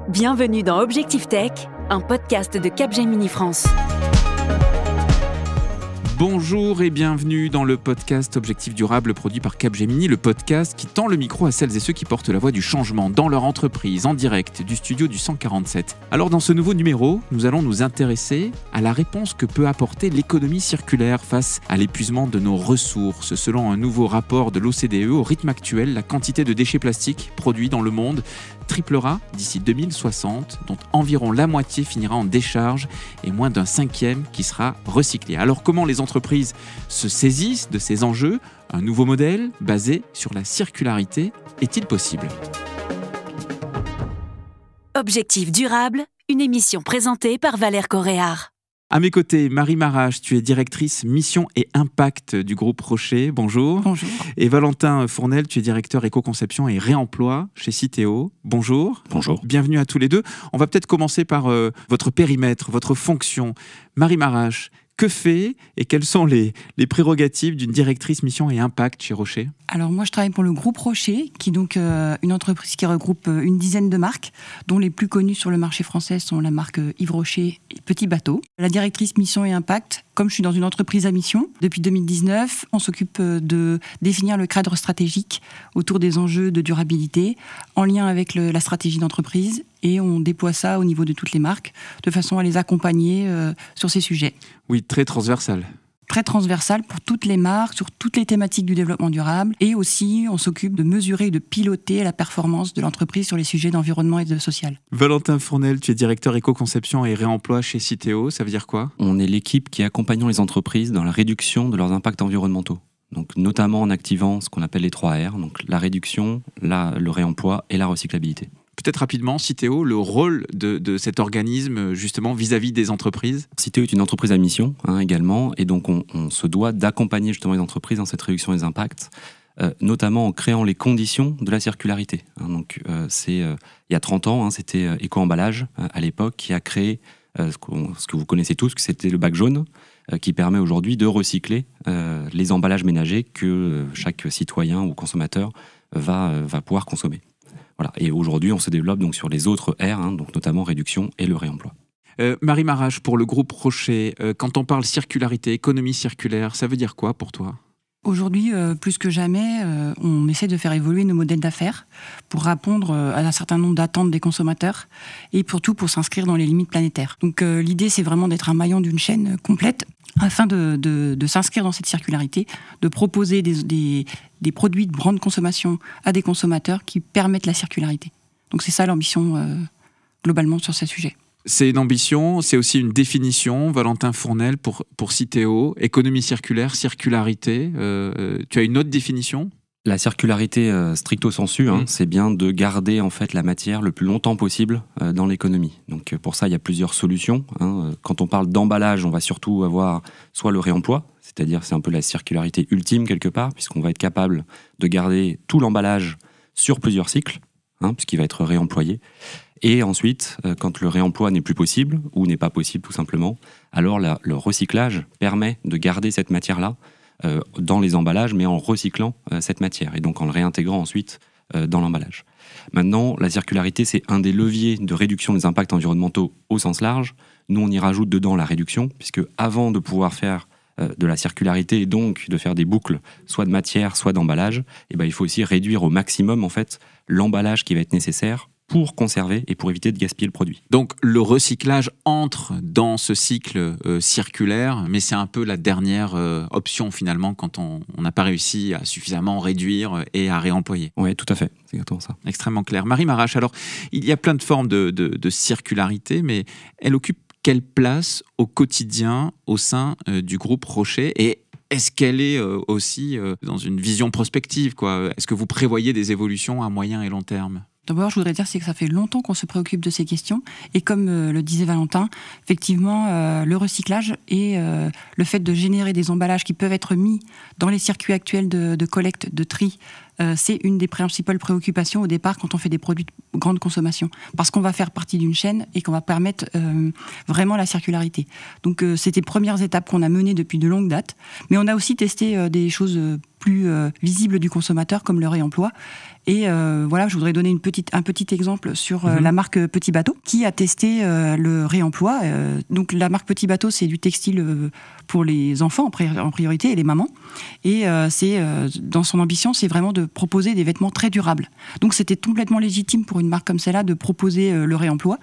Bienvenue dans Objectif Tech, un podcast de Capgemini France. Bonjour et bienvenue dans le podcast Objectif Durable produit par Capgemini, le podcast qui tend le micro à celles et ceux qui portent la voix du changement dans leur entreprise, en direct du studio du 147. Alors dans ce nouveau numéro, nous allons nous intéresser à la réponse que peut apporter l'économie circulaire face à l'épuisement de nos ressources. Selon un nouveau rapport de l'OCDE, au rythme actuel, la quantité de déchets plastiques produits dans le monde triplera d'ici 2060, dont environ la moitié finira en décharge et moins d'un cinquième qui sera recyclé. Alors comment les entreprises se saisissent de ces enjeux? Un nouveau modèle basé sur la circularité est-il possible? Objectif Durable, une émission présentée par Valère Coréard. À mes côtés, Marie Marache, tu es directrice Mission et Impact du groupe Rocher. Bonjour. Bonjour. Et Valentin Fournel, tu es directeur éco-conception et réemploi chez Citeo. Bonjour. Bonjour. Bienvenue à tous les deux. On va peut-être commencer par votre périmètre, votre fonction. Marie Marache, que fait et quelles sont les prérogatives d'une directrice Mission et Impact chez Rocher? Alors moi je travaille pour le groupe Rocher, qui est donc une entreprise qui regroupe une dizaine de marques, dont les plus connues sur le marché français sont la marque Yves Rocher et Petit Bateau. La directrice Mission et Impact, comme je suis dans une entreprise à mission, depuis 2019, on s'occupe de définir le cadre stratégique autour des enjeux de durabilité, en lien avec la stratégie d'entreprise, et on déploie ça au niveau de toutes les marques, de façon à les accompagner sur ces sujets. Oui, très transversal. Très transversal pour toutes les marques, sur toutes les thématiques du développement durable. Et aussi, on s'occupe de mesurer et de piloter la performance de l'entreprise sur les sujets d'environnement et de social. Valentin Fournel, tu es directeur éco-conception et réemploi chez Citeo. Ça veut dire quoi? On est l'équipe qui accompagne les entreprises dans la réduction de leurs impacts environnementaux. Donc, notamment en activant ce qu'on appelle les 3 R, donc la réduction, le réemploi et la recyclabilité. Peut-être rapidement, Citeo, le rôle de cet organisme justement vis-à-vis des entreprises. Citeo est une entreprise à mission également, et donc on se doit d'accompagner justement les entreprises dans cette réduction des impacts, notamment en créant les conditions de la circularité. Donc il y a 30 ans, c'était Eco-Emballage à l'époque qui a créé ce que vous connaissez tous, que c'était le bac jaune, qui permet aujourd'hui de recycler les emballages ménagers que chaque citoyen ou consommateur va pouvoir consommer. Voilà. Et aujourd'hui, on se développe donc sur les autres R, donc notamment réduction et le réemploi. Marie Marache, pour le groupe Rocher, quand on parle circularité, économie circulaire, ça veut dire quoi pour toi? Aujourd'hui, plus que jamais, on essaie de faire évoluer nos modèles d'affaires pour répondre à un certain nombre d'attentes des consommateurs et surtout pour s'inscrire dans les limites planétaires. Donc l'idée, c'est vraiment d'être un maillon d'une chaîne complète afin de s'inscrire dans cette circularité, de proposer des produits de grande consommation à des consommateurs qui permettent la circularité. Donc c'est ça l'ambition globalement sur ce sujet. C'est une ambition, c'est aussi une définition, Valentin Fournel, pour Citeo, économie circulaire, circularité. Tu as une autre définition? La circularité stricto sensu, c'est bien de garder en fait la matière le plus longtemps possible dans l'économie. Donc pour ça, il y a plusieurs solutions. Quand on parle d'emballage, on va surtout avoir soit le réemploi, c'est-à-dire c'est un peu la circularité ultime quelque part, puisqu'on va être capable de garder tout l'emballage sur plusieurs cycles, puisqu'il va être réemployé. Et ensuite, quand le réemploi n'est plus possible, ou n'est pas possible tout simplement, alors le recyclage permet de garder cette matière-là dans les emballages, mais en recyclant cette matière, et donc en le réintégrant ensuite dans l'emballage. Maintenant, la circularité, c'est un des leviers de réduction des impacts environnementaux au sens large. Nous, on y rajoute dedans la réduction, puisque avant de pouvoir faire de la circularité, et donc de faire des boucles, soit de matière, soit d'emballage, il faut aussi réduire au maximum en fait l'emballage qui va être nécessaire pour conserver et pour éviter de gaspiller le produit. Donc le recyclage entre dans ce cycle circulaire, mais c'est un peu la dernière option finalement quand on n'a pas réussi à suffisamment réduire et à réemployer. Oui, tout à fait, c'est exactement ça. Extrêmement clair. Marie Marache, alors il y a plein de formes de circularité, mais elle occupe quelle place au quotidien au sein du groupe Rocher, et est-ce qu'elle est aussi dans une vision prospective, quoi? Est-ce que vous prévoyez des évolutions à moyen et long terme? D'abord, je voudrais dire que ça fait longtemps qu'on se préoccupe de ces questions. Et comme le disait Valentin, effectivement, le recyclage et le fait de générer des emballages qui peuvent être mis dans les circuits actuels de collecte, de tri, c'est une des principales préoccupations au départ quand on fait des produits de grande consommation. Parce qu'on va faire partie d'une chaîne et qu'on va permettre vraiment la circularité. Donc, c'était les premières étapes qu'on a menées depuis de longues dates. Mais on a aussi testé des choses plus visibles du consommateur, comme le réemploi. Et je voudrais donner un petit exemple sur la marque Petit Bateau, qui a testé le réemploi. Donc la marque Petit Bateau, c'est du textile pour les enfants en priorité et les mamans. Et dans son ambition, c'est vraiment de proposer des vêtements très durables. Donc c'était complètement légitime pour une marque comme celle-là de proposer le réemploi.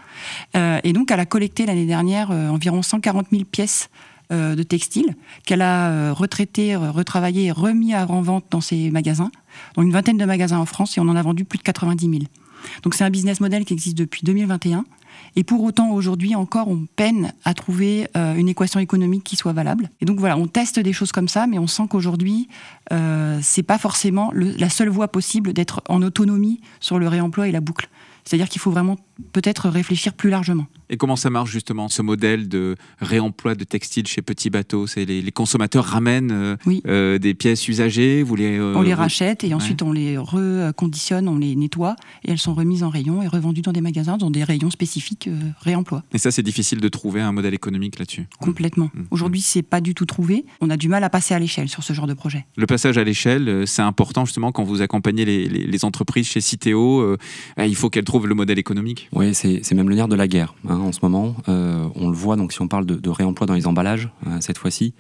Et donc elle a collecté l'année dernière environ 140 000 pièces de textile qu'elle a retraité, retravaillé et remis en vente dans ses magasins, dans une vingtaine de magasins en France, et on en a vendu plus de 90 000. Donc c'est un business model qui existe depuis 2021, et pour autant aujourd'hui encore on peine à trouver une équation économique qui soit valable. Et donc voilà, on teste des choses comme ça, mais on sent qu'aujourd'hui c'est pas forcément la seule voie possible d'être en autonomie sur le réemploi et la boucle. C'est-à-dire qu'il faut vraiment peut-être réfléchir plus largement. Et comment ça marche justement, ce modèle de réemploi de textile chez Petit Bateau? C'est les consommateurs ramènent des pièces usagées, on les rachète et ensuite on les reconditionne, on les nettoie et elles sont remises en rayon et revendues dans des magasins, dans des rayons spécifiques réemploi. Et ça, c'est difficile de trouver un modèle économique là-dessus? Complètement. Aujourd'hui, c'est pas du tout trouvé. On a du mal à passer à l'échelle sur ce genre de projet. Le passage à l'échelle, c'est important justement quand vous accompagnez les entreprises chez Citeo. Il faut qu'elles trouvent le modèle économique. Oui, c'est même le nerf de la guerre en ce moment. On le voit, donc si on parle de réemploi dans les emballages, cette fois-ci,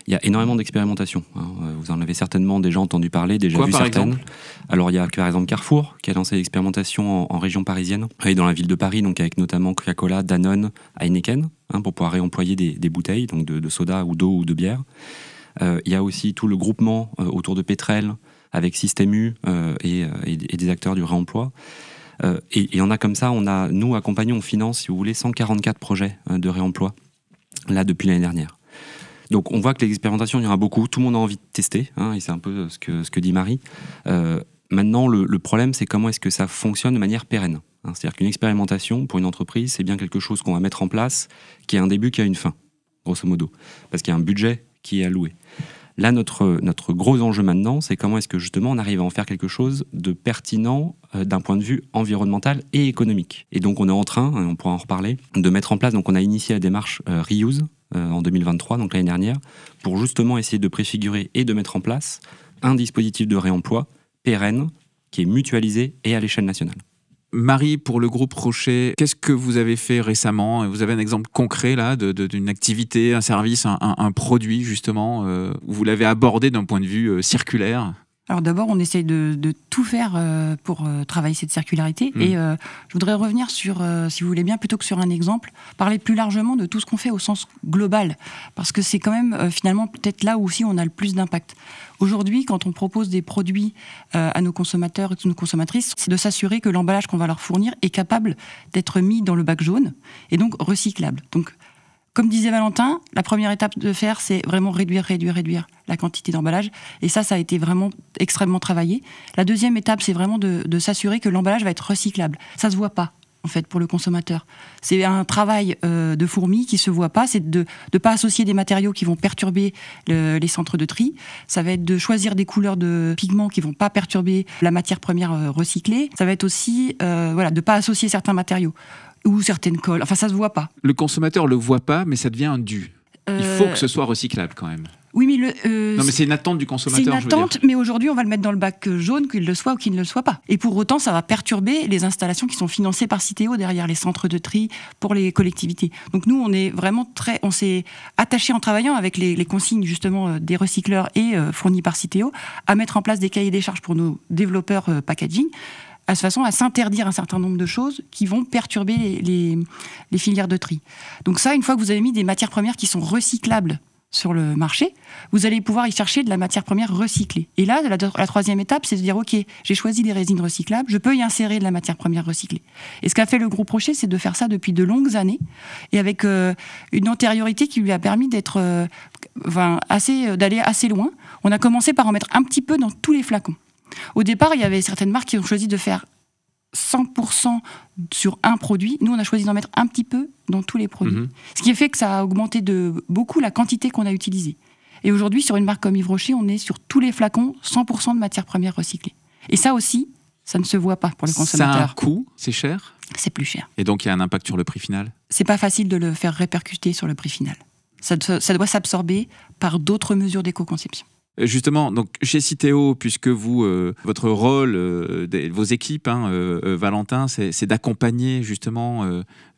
il y a énormément d'expérimentations. Vous en avez certainement déjà entendu parler, déjà vu certaines. Exemple Alors il y a par exemple Carrefour qui a lancé l'expérimentation en région parisienne, et dans la ville de Paris, donc avec notamment Coca-Cola, Danone, Heineken, pour pouvoir réemployer des bouteilles donc de soda ou d'eau ou de bière. Il y a aussi tout le groupement autour de Pétrel avec Système U et des acteurs du réemploi. Et on a comme ça, nous accompagnons, on finance, si vous voulez, 144 projets de réemploi, là, depuis l'année dernière. Donc on voit que les expérimentations, il y en a beaucoup, tout le monde a envie de tester, et c'est un peu ce que dit Marie. Maintenant, le problème, c'est comment est-ce que ça fonctionne de manière pérenne. C'est-à-dire qu'une expérimentation, pour une entreprise, c'est bien quelque chose qu'on va mettre en place, qui a un début, qui a une fin, grosso modo, parce qu'il y a un budget qui est alloué. Là, notre gros enjeu maintenant, c'est comment est-ce que justement on arrive à en faire quelque chose de pertinent d'un point de vue environnemental et économique. Et donc on est en train, on pourra en reparler, de mettre en place, donc on a initié la démarche Reuse en 2023, donc l'année dernière, pour justement essayer de préfigurer et de mettre en place un dispositif de réemploi pérenne qui est mutualisé et à l'échelle nationale. Marie, pour le groupe Rocher, qu'est-ce que vous avez fait récemment? Vous avez un exemple concret là d'une activité, un service, un produit justement, où vous l'avez abordé d'un point de vue circulaire? Alors d'abord, on essaye de tout faire pour travailler cette circularité. Et je voudrais revenir sur, si vous voulez bien, plutôt que sur un exemple, parler plus largement de tout ce qu'on fait au sens global. Parce que c'est quand même finalement peut-être là où aussi on a le plus d'impact. Aujourd'hui, quand on propose des produits à nos consommateurs et nos consommatrices, c'est de s'assurer que l'emballage qu'on va leur fournir est capable d'être mis dans le bac jaune et donc recyclable. Donc, comme disait Valentin, la première étape de faire, c'est vraiment réduire la quantité d'emballage. Et ça a été vraiment extrêmement travaillé. La deuxième étape, c'est vraiment de s'assurer que l'emballage va être recyclable. Ça se voit pas, en fait, pour le consommateur. C'est un travail de fourmi qui se voit pas. C'est de pas associer des matériaux qui vont perturber les centres de tri. Ça va être de choisir des couleurs de pigments qui vont pas perturber la matière première recyclée. Ça va être aussi de pas associer certains matériaux ou certaines colles. Enfin, ça se voit pas. Le consommateur le voit pas, mais ça devient un dû. Il faut que ce soit recyclable quand même. Oui, mais non, mais c'est une attente du consommateur. C'est une attente, mais aujourd'hui, on va le mettre dans le bac jaune, qu'il le soit ou qu'il ne le soit pas. Et pour autant, ça va perturber les installations qui sont financées par Citeo derrière les centres de tri pour les collectivités. Donc nous, on s'est attaché en travaillant avec les consignes justement des recycleurs et fournis par Citeo à mettre en place des cahiers des charges pour nos développeurs packaging, de façon à s'interdire un certain nombre de choses qui vont perturber les filières de tri. Donc ça, une fois que vous avez mis des matières premières qui sont recyclables sur le marché, vous allez pouvoir y chercher de la matière première recyclée. Et là, la troisième étape, c'est de dire, OK, j'ai choisi des résines recyclables, je peux y insérer de la matière première recyclée. Et ce qu'a fait le groupe Rocher, c'est de faire ça depuis de longues années, et avec une antériorité qui lui a permis d'aller assez loin. On a commencé par en mettre un petit peu dans tous les flacons. Au départ, il y avait certaines marques qui ont choisi de faire 100% sur un produit. Nous, on a choisi d'en mettre un petit peu dans tous les produits. Ce qui a fait que ça a augmenté de beaucoup la quantité qu'on a utilisée. Et aujourd'hui, sur une marque comme Yves Rocher, on est sur tous les flacons 100% de matières premières recyclées. Et ça aussi, ça ne se voit pas pour le consommateur. Ça a un coût, c'est cher? C'est plus cher. Et donc, il y a un impact sur le prix final? C'est pas facile de le faire répercuter sur le prix final. Ça doit s'absorber par d'autres mesures d'éco-conception. Justement, donc chez Citeo, puisque vous, votre rôle, vos équipes, Valentin, c'est d'accompagner justement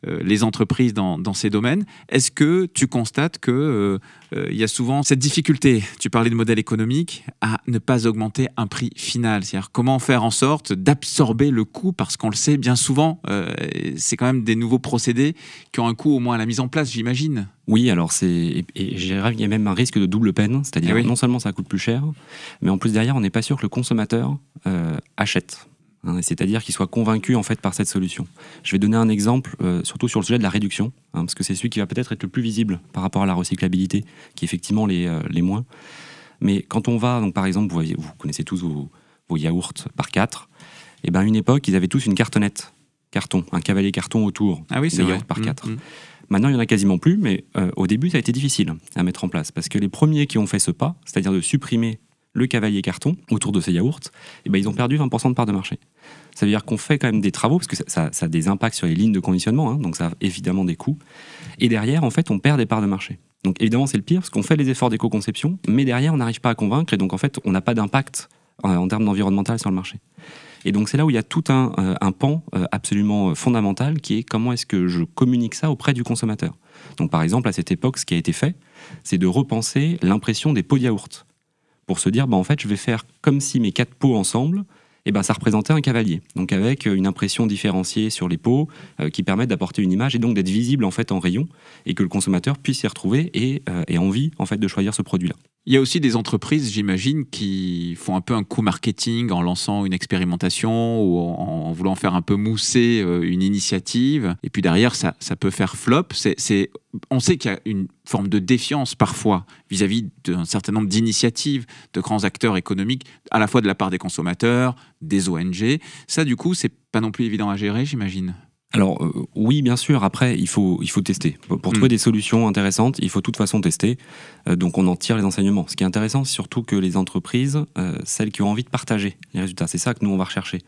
les entreprises dans ces domaines. Est-ce que tu constates que il y a souvent cette difficulté, tu parlais de modèle économique, à ne pas augmenter un prix final? C'est-à-dire comment faire en sorte d'absorber le coût, parce qu'on le sait bien souvent, c'est quand même des nouveaux procédés qui ont un coût au moins à la mise en place, j'imagine. Oui, alors il y a même un risque de double peine, c'est-à-dire non seulement ça coûte plus cher, mais en plus derrière on n'est pas sûr que le consommateur achète. C'est-à-dire qu'il soit convaincu en fait par cette solution. Je vais donner un exemple, surtout sur le sujet de la réduction, parce que c'est celui qui va peut-être être le plus visible par rapport à la recyclabilité, qui est effectivement les moins. Mais quand on va, donc par exemple, vous connaissez tous vos yaourts par 4, et ben à une époque ils avaient tous une cartonnette, un cavalier carton autour des yaourts par 4. Maintenant, il n'y en a quasiment plus, mais au début, ça a été difficile à mettre en place, parce que les premiers qui ont fait ce pas, c'est-à-dire de supprimer le cavalier carton autour de ces yaourts, et ben, ils ont perdu 20% de part de marché. Ça veut dire qu'on fait quand même des travaux, parce que ça a des impacts sur les lignes de conditionnement, donc ça a évidemment des coûts. Et derrière, en fait, on perd des parts de marché. Donc évidemment, c'est le pire, parce qu'on fait les efforts d'éco-conception, mais derrière, on n'arrive pas à convaincre, et donc en fait, on n'a pas d'impact en termes d'environnemental sur le marché. Et donc c'est là où il y a tout un pan absolument fondamental qui est comment est-ce que je communique ça auprès du consommateur. Donc par exemple, à cette époque, ce qui a été fait, c'est de repenser l'impression des pots de yaourt. Pour se dire, en fait, je vais faire comme si mes 4 pots ensemble, ça représentait un cavalier. Donc avec une impression différenciée sur les pots qui permettent d'apporter une image et donc d'être visible en fait en rayon et que le consommateur puisse s'y retrouver et ait envie en fait de choisir ce produit-là. Il y a aussi des entreprises, j'imagine, qui font un peu un coup marketing en lançant une expérimentation ou en voulant faire un peu mousser une initiative. Et puis derrière, ça peut faire flop. On sait qu'il y a une forme de défiance parfois vis-à-vis d'un certain nombre d'initiatives de grands acteurs économiques, à la fois de la part des consommateurs, des ONG. Ça, du coup, c'est pas non plus évident à gérer, j'imagine. Alors oui, bien sûr, après il faut tester. Pour trouver des solutions intéressantes, il faut de toute façon tester. Donc on en tire les enseignements. Ce qui est intéressant, c'est surtout que les entreprises, celles qui ont envie de partager les résultats, c'est ça que nous on va rechercher.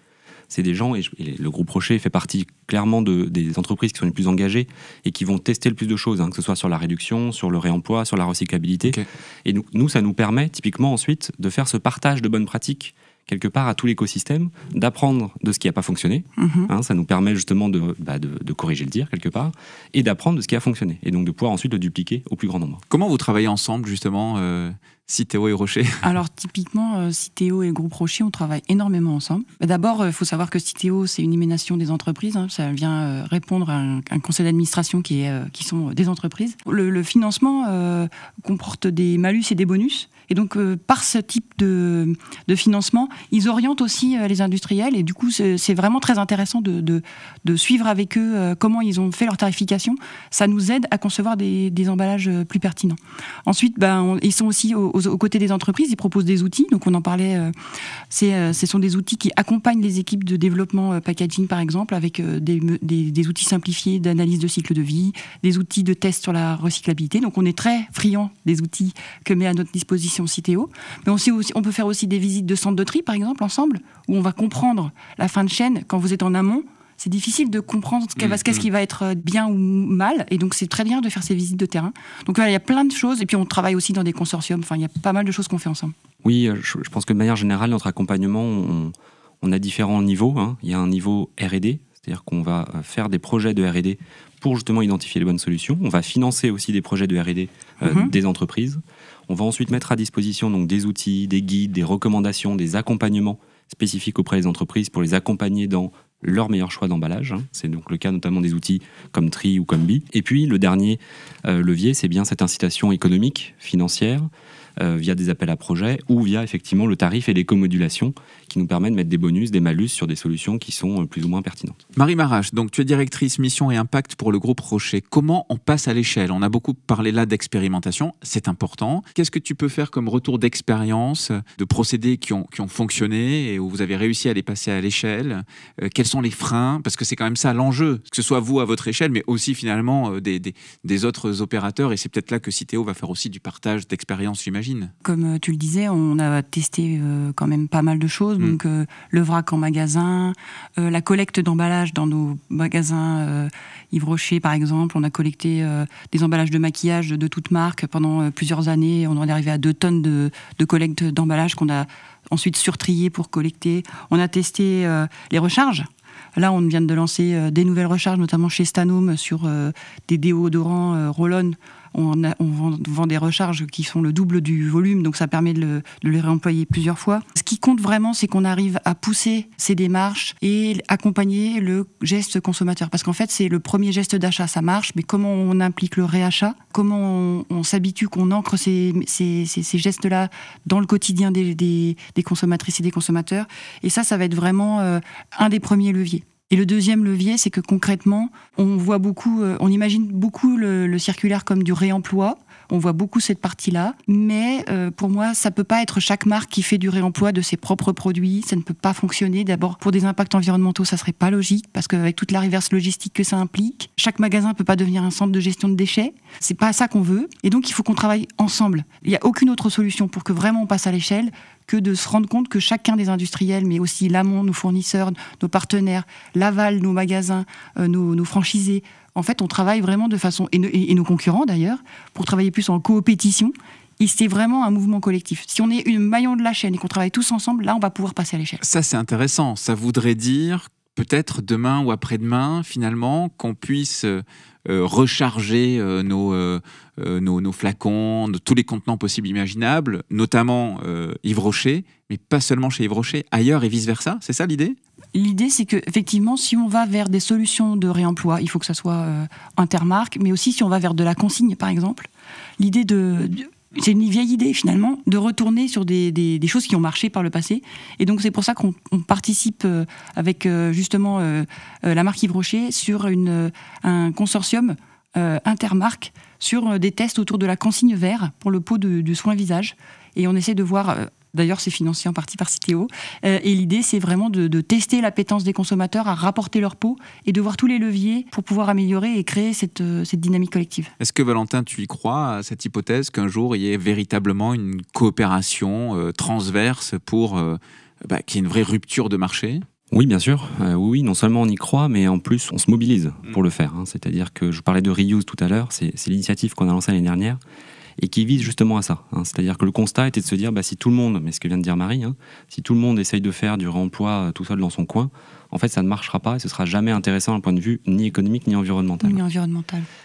C'est des gens, et le groupe Rocher fait partie clairement des entreprises qui sont les plus engagées et qui vont tester le plus de choses, que ce soit sur la réduction, sur le réemploi, sur la recyclabilité. Okay. Et nous, ça nous permet typiquement ensuite de faire ce partage de bonnes pratiques quelque part à tout l'écosystème, d'apprendre de ce qui n'a pas fonctionné. Ça nous permet justement de corriger le tir quelque part et d'apprendre de ce qui a fonctionné. Et donc de pouvoir ensuite le dupliquer au plus grand nombre. Comment vous travaillez ensemble justement, Citeo et Rocher? Alors typiquement, Citeo et le groupe Rocher, on travaille énormément ensemble. D'abord, il faut savoir que Citeo, c'est une émanation des entreprises. Ça vient répondre à un conseil d'administration qui sont des entreprises. Le financement comporte des malus et des bonus. Et donc, par ce type de financement, ils orientent aussi les industriels. Et du coup, c'est vraiment très intéressant de suivre avec eux comment ils ont fait leur tarification. Ça nous aide à concevoir des emballages plus pertinents. Ensuite, ils sont aussi aux côtés des entreprises. Ils proposent des outils. Donc, on en parlait. Ce sont des outils qui accompagnent les équipes de développement packaging, par exemple, avec des outils simplifiés d'analyse de cycle de vie, des outils de test sur la recyclabilité. Donc, on est très friand des outils que met à notre disposition Citeo, mais on peut faire aussi des visites de centres de tri, par exemple, ensemble, où on va comprendre la fin de chaîne. Quand vous êtes en amont, c'est difficile de comprendre qu'est-ce qui va être bien ou mal, et donc c'est très bien de faire ces visites de terrain. Donc voilà, il y a plein de choses, et puis on travaille aussi dans des consortiums, il y a pas mal de choses qu'on fait ensemble. Oui, je pense que de manière générale, notre accompagnement, on a différents niveaux. Il y a un niveau R&D, c'est-à-dire qu'on va faire des projets de R&D pour justement identifier les bonnes solutions. On va financer aussi des projets de R&D des entreprises. On va ensuite mettre à disposition donc, des outils, des guides, des recommandations, des accompagnements spécifiques auprès des entreprises pour les accompagner dans leur meilleur choix d'emballage. C'est donc le cas notamment des outils comme Tri ou comme Bi. Et puis le dernier levier, c'est bien cette incitation économique, financière, via des appels à projets ou via effectivement le tarif et l'éco-modulation qui nous permettent de mettre des bonus, des malus sur des solutions qui sont plus ou moins pertinentes. Marie Marache, donc tu es directrice mission et impact pour le groupe Rocher. Comment on passe à l'échelle? On a beaucoup parlé là d'expérimentation, c'est important. Qu'est-ce que tu peux faire comme retour d'expérience, de procédés qui ont fonctionné et où vous avez réussi à les passer à l'échelle? Quels sont les freins? Parce que c'est quand même ça l'enjeu, que ce soit vous à votre échelle, mais aussi finalement des autres opérateurs. Et c'est peut-être là que Citeo va faire aussi du partage d'expérience, j'imagine. j'imagine. Comme tu le disais, on a testé quand même pas mal de choses. Donc le vrac en magasin, la collecte d'emballage dans nos magasins Yves Rocher par exemple. On a collecté des emballages de maquillage de toutes marques pendant plusieurs années. On en est arrivé à 2 tonnes de collecte d'emballage qu'on a ensuite surtrié pour collecter. On a testé les recharges. Là, on vient de lancer des nouvelles recharges, notamment chez Stanome, sur des déodorants Roll-On. On vend des recharges qui sont le double du volume, donc ça permet de les réemployer plusieurs fois. Ce qui compte vraiment, c'est qu'on arrive à pousser ces démarches et accompagner le geste consommateur. Parce qu'en fait, c'est le premier geste d'achat, ça marche, mais comment on implique le réachat, comment on s'habitue, qu'on ancre ces gestes-là dans le quotidien des consommatrices et des consommateurs. Et ça va être vraiment un des premiers leviers. Et le deuxième levier, c'est que concrètement, on voit beaucoup, on imagine beaucoup le circulaire comme du réemploi. On voit beaucoup cette partie-là, mais pour moi, ça peut pas être chaque marque qui fait du réemploi de ses propres produits. Ça ne peut pas fonctionner. D'abord, pour des impacts environnementaux, ça serait pas logique parce qu'avec toute la reverse logistique que ça implique, chaque magasin peut pas devenir un centre de gestion de déchets. C'est pas ça qu'on veut. Et donc, il faut qu'on travaille ensemble. Il y a aucune autre solution pour que vraiment on passe à l'échelle que de se rendre compte que chacun des industriels, mais aussi l'amont, nos fournisseurs, nos partenaires, l'aval, nos magasins, nos franchisés, en fait, on travaille vraiment de façon, et nos concurrents d'ailleurs, pour travailler plus en coopétition. Et c'est vraiment un mouvement collectif. Si on est un maillon de la chaîne et qu'on travaille tous ensemble, là, on va pouvoir passer à l'échelle. Ça, c'est intéressant. Ça voudrait dire peut-être demain ou après-demain, finalement, qu'on puisse recharger nos flacons de tous les contenants possibles imaginables, notamment Yves Rocher, mais pas seulement chez Yves Rocher, ailleurs et vice-versa. C'est ça l'idée ? L'idée, c'est que effectivement, si on va vers des solutions de réemploi, il faut que ça soit intermarque, mais aussi si on va vers de la consigne, par exemple. L'idée c'est une vieille idée finalement, de retourner sur des choses qui ont marché par le passé. Et donc c'est pour ça qu'on participe avec justement la marque Yves Rocher sur un consortium intermarque sur des tests autour de la consigne verre pour le pot de soin visage. Et on essaie de voir... D'ailleurs, c'est financé en partie par Citeo. Et l'idée, c'est vraiment de tester l'appétence des consommateurs à rapporter leur pot et de voir tous les leviers pour pouvoir améliorer et créer cette dynamique collective. Est-ce que, Valentin, tu y crois à cette hypothèse qu'un jour, il y ait véritablement une coopération transverse pour qu'il y ait une vraie rupture de marché ? Oui, bien sûr. Oui, non seulement on y croit, mais en plus, on se mobilise pour le faire. C'est-à-dire que je parlais de Reuse tout à l'heure, c'est l'initiative qu'on a lancée l'année dernière, et qui vise justement à ça. C'est-à-dire que le constat était de se dire, si tout le monde, mais ce que vient de dire Marie, si tout le monde essaye de faire du réemploi tout seul dans son coin, en fait, ça ne marchera pas et ce sera jamais intéressant d'un point de vue ni économique ni environnemental.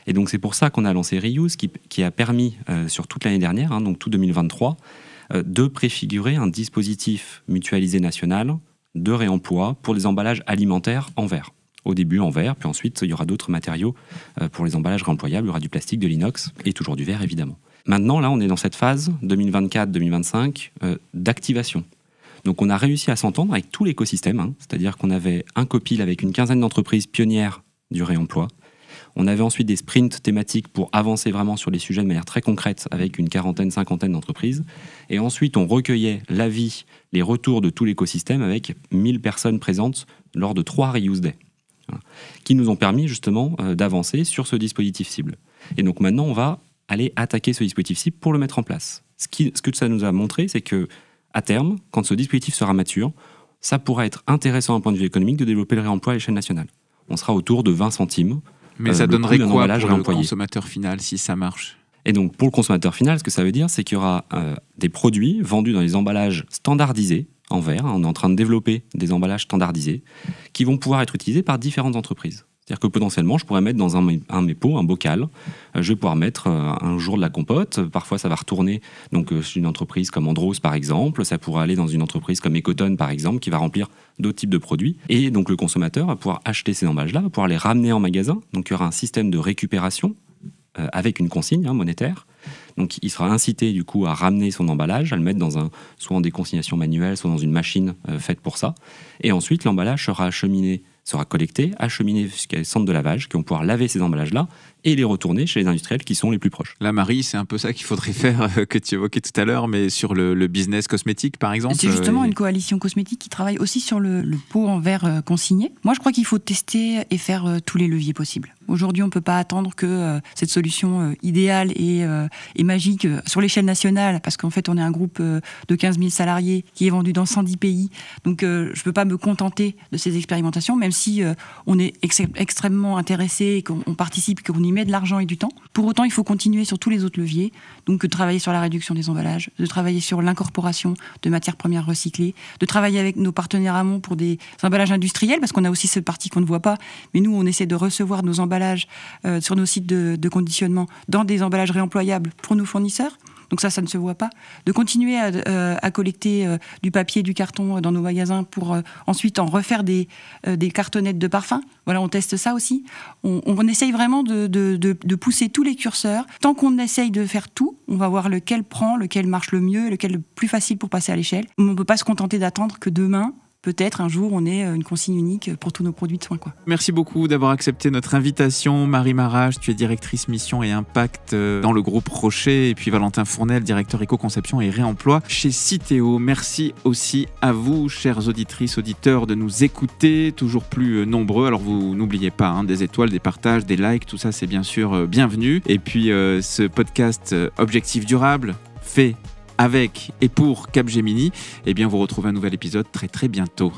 Et donc, c'est pour ça qu'on a lancé Reuse, qui a permis, sur toute l'année dernière, donc tout 2023, de préfigurer un dispositif mutualisé national de réemploi pour des emballages alimentaires en verre. Au début en verre, puis ensuite, il y aura d'autres matériaux pour les emballages réemployables. Il y aura du plastique, de l'inox et toujours du verre, évidemment. Maintenant, là, on est dans cette phase 2024-2025 d'activation. Donc, on a réussi à s'entendre avec tout l'écosystème, c'est-à-dire qu'on avait un copil avec une quinzaine d'entreprises pionnières du réemploi. On avait ensuite des sprints thématiques pour avancer vraiment sur les sujets de manière très concrète avec une quarantaine, cinquantaine d'entreprises. Et ensuite, on recueillait l'avis, les retours de tout l'écosystème avec 1000 personnes présentes lors de 3 Reuse Day, qui nous ont permis justement d'avancer sur ce dispositif cible. Et donc maintenant, on va aller attaquer ce dispositif cible pour le mettre en place. Ce que ça nous a montré, c'est que à terme, quand ce dispositif sera mature, ça pourra être intéressant d'un point de vue économique de développer le réemploi à l'échelle nationale. On sera autour de 20 centimes. Mais ça donnerait quoi pour le consommateur final si ça marche ? Et donc pour le consommateur final, ce que ça veut dire, c'est qu'il y aura des produits vendus dans des emballages standardisés en verre. On est en train de développer des emballages standardisés qui vont pouvoir être utilisés par différentes entreprises. C'est-à-dire que potentiellement, je pourrais mettre dans un de mes pots, un bocal, je vais pouvoir mettre un jour de la compote. Parfois, ça va retourner donc, chez une entreprise comme Andros, par exemple. Ça pourrait aller dans une entreprise comme Ecotone, par exemple, qui va remplir d'autres types de produits. Et donc, le consommateur va pouvoir acheter ces emballages-là, va pouvoir les ramener en magasin. Donc, il y aura un système de récupération avec une consigne monétaire. Donc, il sera incité, du coup, à ramener son emballage, à le mettre soit en déconsignation manuelle, soit dans une machine faite pour ça. Et ensuite, l'emballage sera collecté, acheminé jusqu'à des centres de lavage qui vont pouvoir laver ces emballages-là et les retourner chez les industriels qui sont les plus proches. Là, Marie, c'est un peu ça qu'il faudrait faire, que tu évoquais tout à l'heure, mais sur le business cosmétique, par exemple. C'est justement une coalition cosmétique qui travaille aussi sur le pot en verre consigné. Moi, je crois qu'il faut tester et faire tous les leviers possibles. Aujourd'hui, on ne peut pas attendre que cette solution idéale et magique sur l'échelle nationale, parce qu'en fait, on est un groupe de 15 000 salariés qui est vendu dans 110 pays. Donc, je ne peux pas me contenter de ces expérimentations, même si on est extrêmement intéressé et qu'on participe, qu'on y met de l'argent et du temps. Pour autant, il faut continuer sur tous les autres leviers. Donc, de travailler sur la réduction des emballages, de travailler sur l'incorporation de matières premières recyclées, de travailler avec nos partenaires amont pour des emballages industriels, parce qu'on a aussi cette partie qu'on ne voit pas. Mais nous, on essaie de recevoir nos emballages sur nos sites de conditionnement dans des emballages réemployables pour nos fournisseurs. Donc ça ne se voit pas. De continuer à collecter du papier, du carton dans nos magasins pour ensuite en refaire des cartonnettes de parfum. Voilà, on teste ça aussi. On essaye vraiment de pousser tous les curseurs. Tant qu'on essaye de faire tout, on va voir lequel prend, lequel marche le mieux, lequel est le plus facile pour passer à l'échelle. On ne peut pas se contenter d'attendre que demain, peut-être un jour, on ait une consigne unique pour tous nos produits de soins, quoi. Merci beaucoup d'avoir accepté notre invitation. Marie Marrage, tu es directrice mission et impact dans le groupe Rocher. Et puis Valentin Fournel, directeur éco-conception et réemploi chez Citeo. Merci aussi à vous, chères auditrices, auditeurs, de nous écouter, toujours plus nombreux. Alors vous n'oubliez pas, des étoiles, des partages, des likes, tout ça c'est bien sûr bienvenu. Et puis ce podcast Objectif Durable fait avec et pour Capgemini, eh bien vous retrouvez un nouvel épisode très très bientôt.